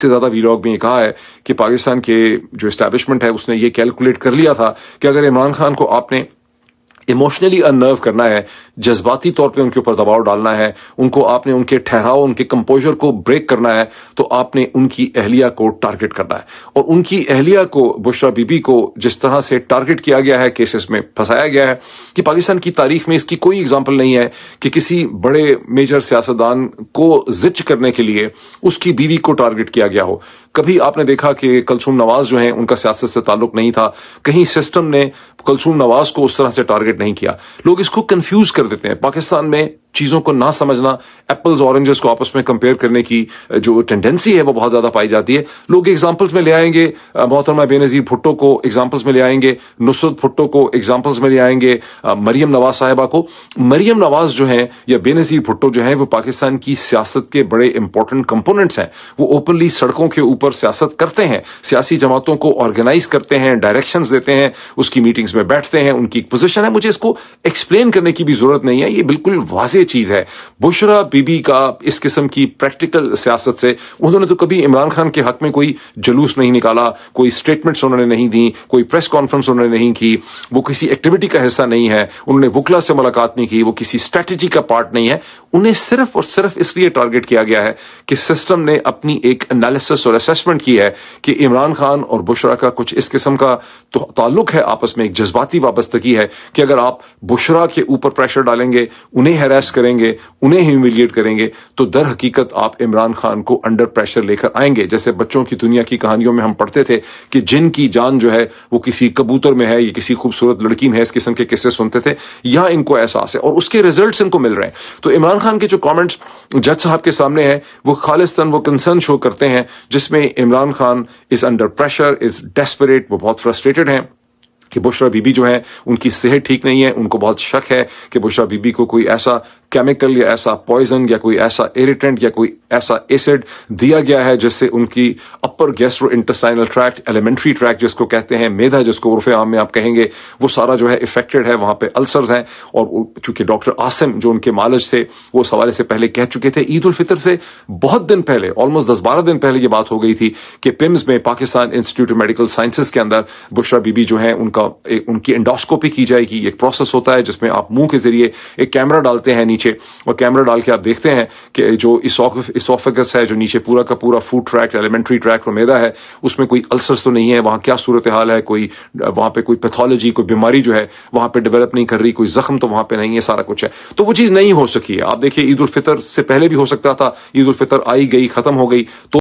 سے زیادہ ویلاگ میں یہ کہا ہے کہ پاکستان کے جو اسٹیبلشمنٹ ہے اس نے یہ کیلکولیٹ کر لیا تھا کہ اگر عمران خان کو آپ نے ایموشنلی اننرو کرنا ہے، جذباتی طور پہ ان کے اوپر دباؤ ڈالنا ہے، ان کو آپ نے ان کے ٹھہراؤ، ان کے کمپوزر کو بریک کرنا ہے، تو آپ نے ان کی اہلیہ کو ٹارگٹ کرنا ہے۔ اور ان کی اہلیہ کو، بشرا بی بی کو جس طرح سے ٹارگٹ کیا گیا ہے، کیسز میں پھنسایا گیا ہے کہ پاکستان کی تاریخ میں اس کی کوئی اگزامپل نہیں ہے کہ کسی بڑے میجر سیاستدان کو زچ کرنے کے لیے اس کی بیوی کو ٹارگٹ کیا گیا ہو۔ کبھی آپ نے دیکھا کہ کلثوم نواز جو ہیں ان کا سیاست سے تعلق نہیں تھا، کہیں سسٹم نے کلثوم نواز کو اس طرح سے ٹارگٹ نہیں کیا۔ لوگ اس کو کنفیوز کر دیتے ہیں۔ پاکستان میں چیزوں کو نہ سمجھنا، ایپلز اورنجز کو آپس میں کمپیئر کرنے کی جو ٹینڈنسی ہے وہ بہت زیادہ پائی جاتی ہے۔ لوگ ایگزامپلز میں لے آئیں گے، محترمہ بے نظیر بھٹو کو ایگزامپلز میں لے آئیں گے، نصرت بھٹو کو ایگزامپلز میں لے آئیں گے، مریم نواز صاحبہ کو۔ مریم نواز جو ہیں یا بے نظیر بھٹو جو ہیں وہ پاکستان کی سیاست کے بڑے امپورٹنٹ کمپوننٹس ہیں۔ وہ اوپنلی سڑکوں کے اوپر سیاست کرتے ہیں، سیاسی جماعتوں کو آرگنائز کرتے ہیں، ڈائریکشنز دیتے ہیں، اس کی میٹنگز میں بیٹھتے ہیں، ان کی ایک پوزیشن ہے۔ مجھے اس کو ایکسپلین کرنے کی بھی ضرورت نہیں ہے، یہ بالکل واضح چیز ہے۔ بشرا بی بی کا اس قسم کی پریکٹیکل سیاست سے انہوں نے تو کبھی عمران خان کے حق میں کوئی جلوس نہیں نکالا، کوئی سٹیٹمنٹس انہوں نے نہیں دی، کوئی پریس کانفرنس انہوں نے نہیں کی، وہ کسی ایکٹیویٹی کا حصہ نہیں ہے، انہوں نے وکلا سے ملاقات نہیں کی، وہ کسی اسٹریٹجی کا پارٹ نہیں ہے۔ انہیں صرف اور صرف اس لیے ٹارگٹ کیا گیا ہے کہ سسٹم نے اپنی ایک انالیسس اور اسیسمنٹ کی ہے کہ عمران خان اور بشرا کا کچھ اس قسم کا تعلق ہے آپس میں، ایک جذباتی وابستگی ہے کہ اگر آپ بشرا کے اوپر پریشر ڈالیں گے، انہیں ہیراس کریں گے، انہیں ہیوملیٹ کریں گے، تو در حقیقت آپ عمران خان کو انڈر پریشر لے کر آئیں گے۔ جیسے بچوں کی دنیا کی کہانیوں میں ہم پڑھتے تھے کہ جن کی جان جو ہے وہ کسی کبوتر میں ہے یا کسی خوبصورت لڑکی میں ہے، اس قسم کے قصے سنتے تھے، یہاں ان کو احساس ہے اور اس کے ریزلٹس ان کو مل رہے ہیں۔ تو عمران خان کے جو کامنٹس جج صاحب کے سامنے ہیں وہ خالصتاً وہ کنسرن شو کرتے ہیں جس میں Imran Khan is under pressure, is desperate, وہ بہت فرسٹریٹڈ ہیں کہ بشرا بی بی جو ہیں ان کی صحت ٹھیک نہیں ہے۔ ان کو بہت شک ہے کہ بشرا بی بی کو کوئی ایسا کیمیکل یا ایسا پوائزن یا کوئی ایسا ایریٹنٹ یا کوئی ایسا ایسڈ دیا گیا ہے جس سے ان کی اپر gastro intestinal tracked, elementary tracked جس کو کہتے ہیں، میدا جس کو عرف عام میں آپ کہیں گے، وہ سارا جو ہے افیکٹڈ ہے، وہاں پہ السرز ہیں۔ اور چونکہ ڈاکٹر عاصم جو ان کے معالج تھے وہ اس حوالے سے پہلے کہہ چکے تھے، عید الفطر سے بہت دن پہلے، آلموسٹ 10-12 دن پہلے یہ بات ہو گئی تھی کہ پمز میں، Pakistan institute of medical sciences کے اندر بشرا بی بی جو ہیں ان کی انڈوسکوپی کی جائے گی۔ ایک پروسیس ہوتا ہے جس میں آپ منہ کے ذریعے ایک کیمرہ ڈالتے ہیں نیچے، اور کیمرہ ڈال کے آپ دیکھتے ہیں کہ جو اسوفیگس ہے، جو نیچے پورا کا پورا فوڈ ٹریکٹ، ایلیمنٹری ٹریکٹ اور میدا ہے، اس میں کوئی السرز تو نہیں ہے، وہاں کیا صورتحال ہے، کوئی وہاں پہ کوئی پیتھولوجی، کوئی بیماری جو ہے وہاں پہ ڈیولپ نہیں کر رہی، کوئی زخم تو وہاں پہ نہیں ہے، سارا کچھ ہے۔ تو وہ چیز نہیں ہو سکی ہے۔ آپ دیکھیے عید الفطر سے پہلے بھی ہو سکتا تھا، عید الفطر آئی گئی، ختم ہو گئی، تو